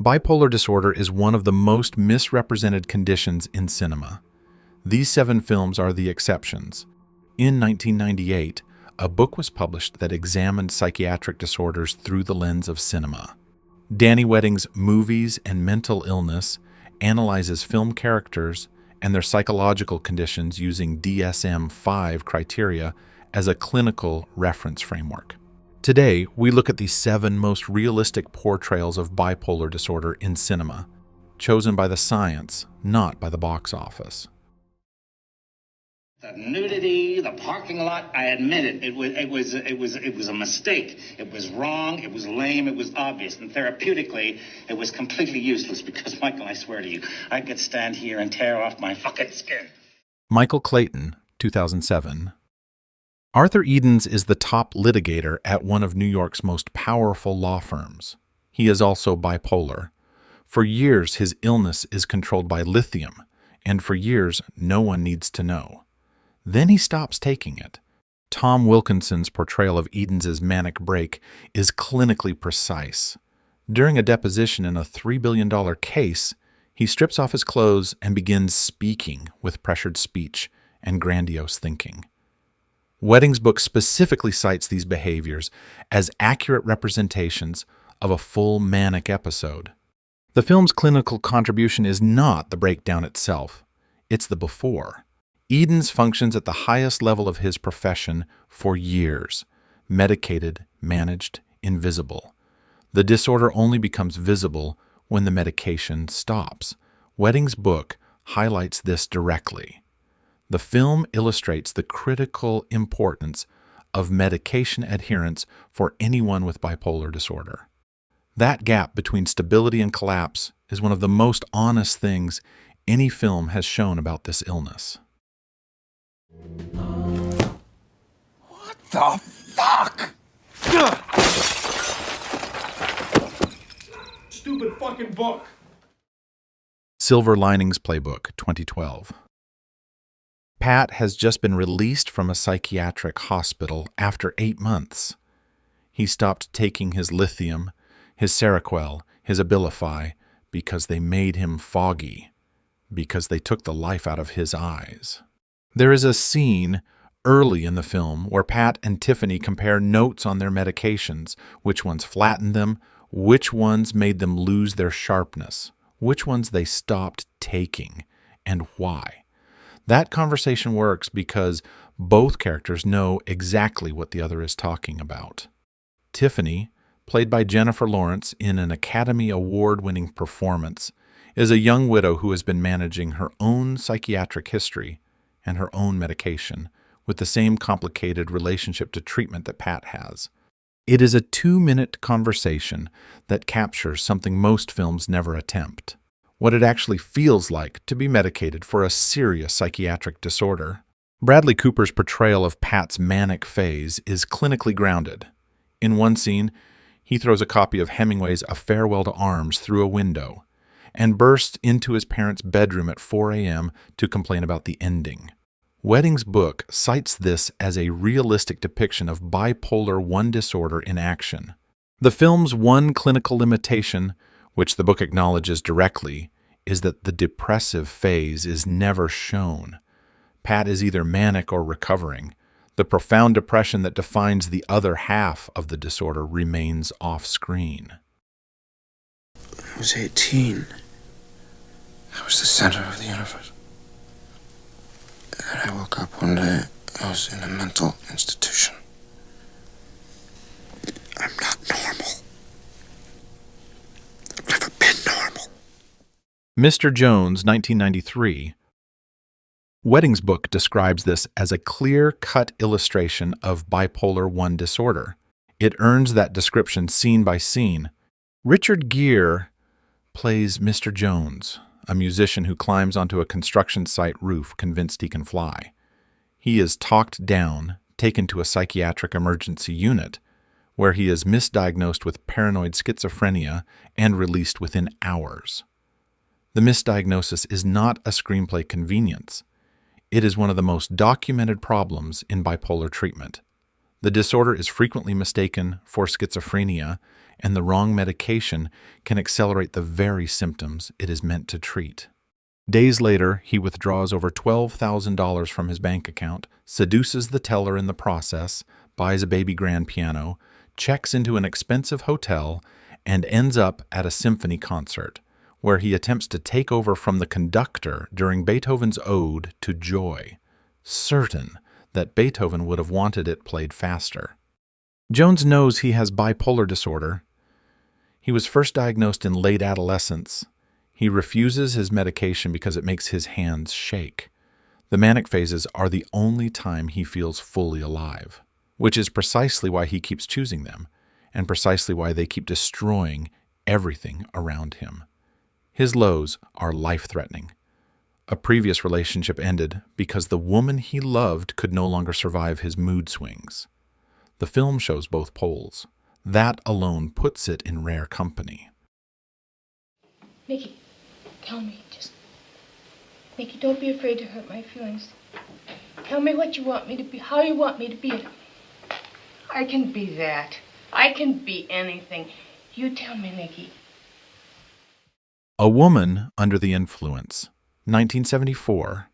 Bipolar disorder is one of the most misrepresented conditions in cinema. These 7 films are the exceptions. In 1998, a book was published that examined psychiatric disorders through the lens of cinema. Danny Wedding's Movies and Mental Illness analyzes film characters and their psychological conditions using DSM-5 criteria as a clinical reference framework. Today, we look at the 7 most realistic portrayals of bipolar disorder in cinema, chosen by the science, not by the box office. The nudity, the parking lot, I admit it. It was a mistake. It was wrong, it was lame, it was obvious. And therapeutically, it was completely useless because, Michael, I swear to you, I could stand here and tear off my fucking skin. Michael Clayton, 2007. Arthur Edens is the top litigator at one of New York's most powerful law firms. He is also bipolar. For years, his illness is controlled by lithium, and for years, no one needs to know. Then he stops taking it. Tom Wilkinson's portrayal of Edens's manic break is clinically precise. During a deposition in a $3 billion case, he strips off his clothes and begins speaking with pressured speech and grandiose thinking. Wedding's book specifically cites these behaviors as accurate representations of a full manic episode. The film's clinical contribution is not the breakdown itself, it's the before. Edens functions at the highest level of his profession for years, medicated, managed, invisible. The disorder only becomes visible when the medication stops. Wedding's book highlights this directly. The film illustrates the critical importance of medication adherence for anyone with bipolar disorder. That gap between stability and collapse is one of the most honest things any film has shown about this illness. What the fuck? Stupid fucking book. Silver Linings Playbook, 2012. Pat has just been released from a psychiatric hospital after 8 months. He stopped taking his lithium, his Seroquel, his Abilify, because they made him foggy, because they took the life out of his eyes. There is a scene early in the film where Pat and Tiffany compare notes on their medications, which ones flattened them, which ones made them lose their sharpness, which ones they stopped taking, and why. That conversation works because both characters know exactly what the other is talking about. Tiffany, played by Jennifer Lawrence in an Academy Award-winning performance, is a young widow who has been managing her own psychiatric history and her own medication with the same complicated relationship to treatment that Pat has. It is a 2-minute conversation that captures something most films never attempt: what it actually feels like to be medicated for a serious psychiatric disorder. Bradley Cooper's portrayal of Pat's manic phase is clinically grounded. In one scene, he throws a copy of Hemingway's A Farewell to Arms through a window and bursts into his parents' bedroom at 4 a.m. to complain about the ending. Wedding's book cites this as a realistic depiction of bipolar I disorder in action. The film's one clinical limitation, which the book acknowledges directly, is that the depressive phase is never shown. Pat is either manic or recovering. The profound depression that defines the other half of the disorder remains off-screen. I was 18. I was the center of the universe. And I woke up one day, I was in a mental institution. I'm not normal. I've never been normal. Mr. Jones, 1993. Wedding's book describes this as a clear-cut illustration of bipolar I disorder. It earns that description scene by scene. Richard Gere plays Mr. Jones, a musician who climbs onto a construction site roof convinced he can fly. He is talked down, taken to a psychiatric emergency unit, where he is misdiagnosed with paranoid schizophrenia and released within hours. The misdiagnosis is not a screenplay convenience. It is one of the most documented problems in bipolar treatment. The disorder is frequently mistaken for schizophrenia, and the wrong medication can accelerate the very symptoms it is meant to treat. Days later, he withdraws over $12,000 from his bank account, seduces the teller in the process, buys a baby grand piano, checks into an expensive hotel, and ends up at a symphony concert, where he attempts to take over from the conductor during Beethoven's Ode to Joy, certain that Beethoven would have wanted it played faster. Jones knows he has bipolar disorder. He was first diagnosed in late adolescence. He refuses his medication because it makes his hands shake. The manic phases are the only time he feels fully alive, which is precisely why he keeps choosing them, and precisely why they keep destroying everything around him. His lows are life-threatening. A previous relationship ended because the woman he loved could no longer survive his mood swings. The film shows both poles. That alone puts it in rare company. Nikki, tell me, Nikki, don't be afraid to hurt my feelings. Tell me what you want me to be, how you want me to be. I can be that. I can be anything. You tell me, Nikki. A Woman Under the Influence, 1974.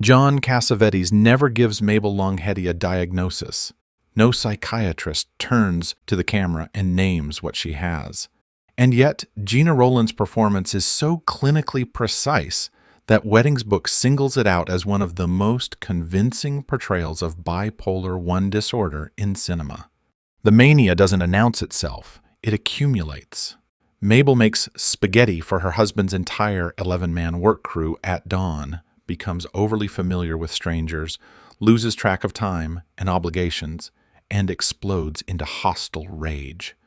John Cassavetes never gives Mabel Longheady a diagnosis. No psychiatrist turns to the camera and names what she has. And yet, Gina Rowland's performance is so clinically precise that Wedding's book singles it out as one of the most convincing portrayals of bipolar I disorder in cinema. The mania doesn't announce itself, it accumulates. Mabel makes spaghetti for her husband's entire 11-man work crew at dawn, becomes overly familiar with strangers, loses track of time and obligations, and explodes into hostile rage.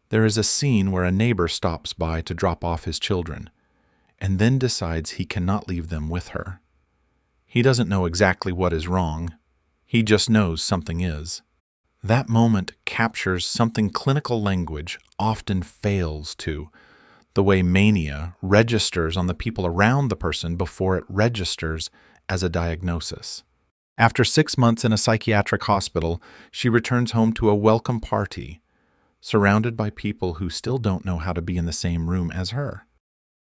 There is a scene where a neighbor stops by to drop off his children, and then decides he cannot leave them with her. He doesn't know exactly what is wrong, he just knows something is. That moment captures something clinical language often fails to, the way mania registers on the people around the person before it registers as a diagnosis. After 6 months in a psychiatric hospital, she returns home to a welcome party, surrounded by people who still don't know how to be in the same room as her.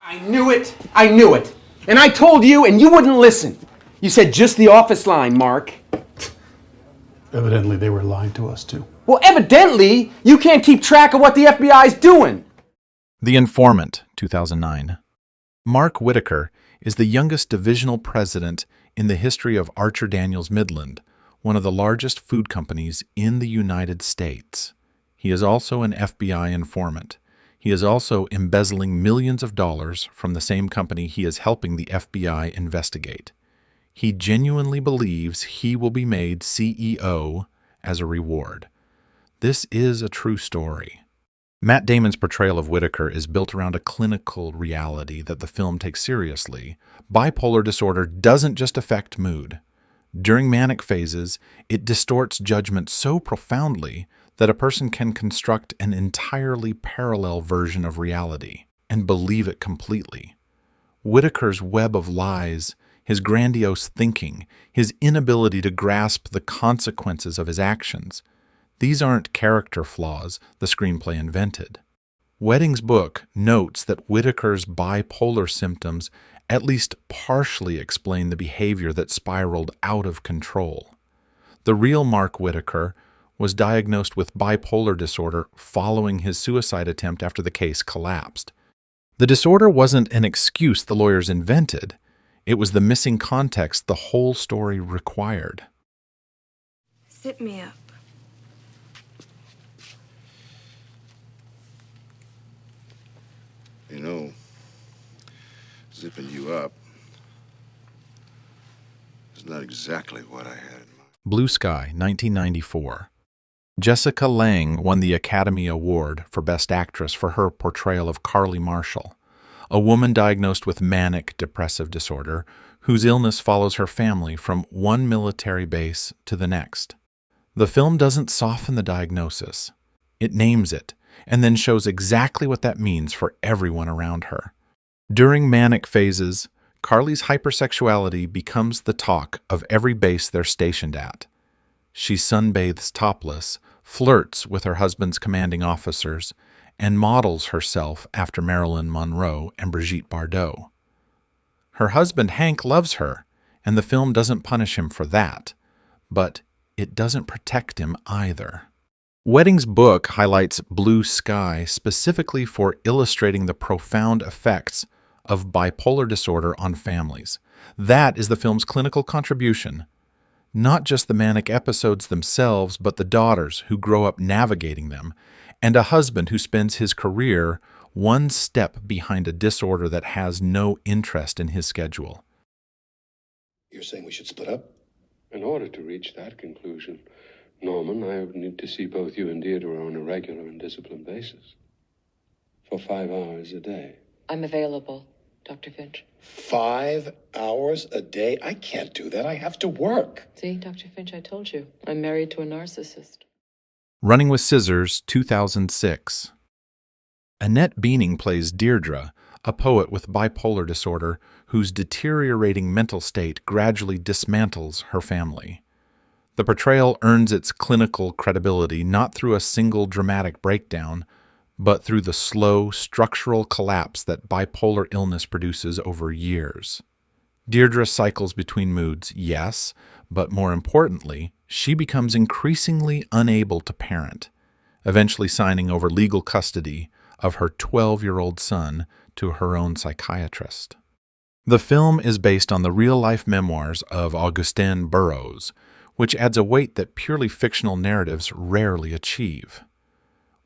I knew it! I knew it! And I told you, and you wouldn't listen. You said just the office line, Mark. Evidently, they were lying to us, too. Well, evidently, you can't keep track of what the FBI's doing. The Informant, 2009. Mark Whitaker is the youngest divisional president in the history of Archer Daniels Midland, one of the largest food companies in the United States. He is also an FBI informant. He is also embezzling millions of dollars from the same company he is helping the FBI investigate. He genuinely believes he will be made CEO as a reward. This is a true story. Matt Damon's portrayal of Whitaker is built around a clinical reality that the film takes seriously. Bipolar disorder doesn't just affect mood. During manic phases, it distorts judgment so profoundly that a person can construct an entirely parallel version of reality and believe it completely. Whitaker's web of lies, his grandiose thinking, his inability to grasp the consequences of his actions, these aren't character flaws the screenplay invented. Wedding's book notes that Whitaker's bipolar symptoms at least partially explain the behavior that spiraled out of control. The real Mark Whitaker was diagnosed with bipolar disorder following his suicide attempt after the case collapsed. The disorder wasn't an excuse the lawyers invented. It was the missing context the whole story required. Zip me up. You know, zipping you up is not exactly what I had in mind. Blue Sky, 1994. Jessica Lange won the Academy Award for Best Actress for her portrayal of Carly Marshall, a woman diagnosed with manic depressive disorder whose illness follows her family from one military base to the next. The film doesn't soften the diagnosis. It names it and then shows exactly what that means for everyone around her. During manic phases, Carly's hypersexuality becomes the talk of every base they're stationed at. She sunbathes topless, flirts with her husband's commanding officers, and models herself after Marilyn Monroe and Brigitte Bardot. Her husband Hank loves her, and the film doesn't punish him for that, but it doesn't protect him either. Wedding's book highlights Blue Sky specifically for illustrating the profound effects of bipolar disorder on families. That is the film's clinical contribution. Not just the manic episodes themselves, but the daughters who grow up navigating them, and a husband who spends his career one step behind a disorder that has no interest in his schedule. You're saying we should split up? In order to reach that conclusion, Norman, I would need to see both you and Deirdre on a regular and disciplined basis. For 5 hours a day. I'm available, Dr. Finch. 5 hours a day? I can't do that. I have to work. See, Dr. Finch, I told you. I'm married to a narcissist. Running with Scissors, 2006. Annette Bening plays Deirdre, a poet with bipolar disorder whose deteriorating mental state gradually dismantles her family. The portrayal earns its clinical credibility not through a single dramatic breakdown, but through the slow, structural collapse that bipolar illness produces over years. Deirdre cycles between moods, yes, but more importantly, she becomes increasingly unable to parent, eventually signing over legal custody of her 12-year-old son to her own psychiatrist. The film is based on the real-life memoirs of Augustine Burroughs, which adds a weight that purely fictional narratives rarely achieve.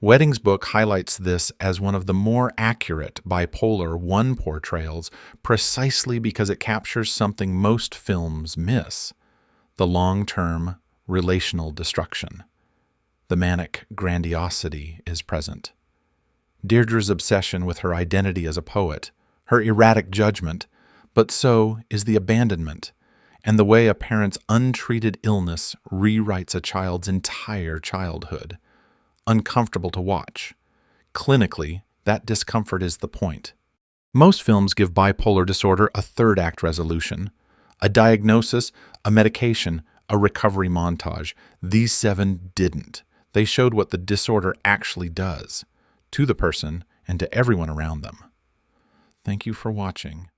Wedding's book highlights this as one of the more accurate bipolar I portrayals precisely because it captures something most films miss: the long-term relational destruction. The manic grandiosity is present. Deirdre's obsession with her identity as a poet, her erratic judgment, but so is the abandonment, and the way a parent's untreated illness rewrites a child's entire childhood. Uncomfortable to watch. Clinically, that discomfort is the point. Most films give bipolar disorder a third-act resolution, a diagnosis, a medication, a recovery montage. These 7 didn't. They showed what the disorder actually does, to the person and to everyone around them. Thank you for watching.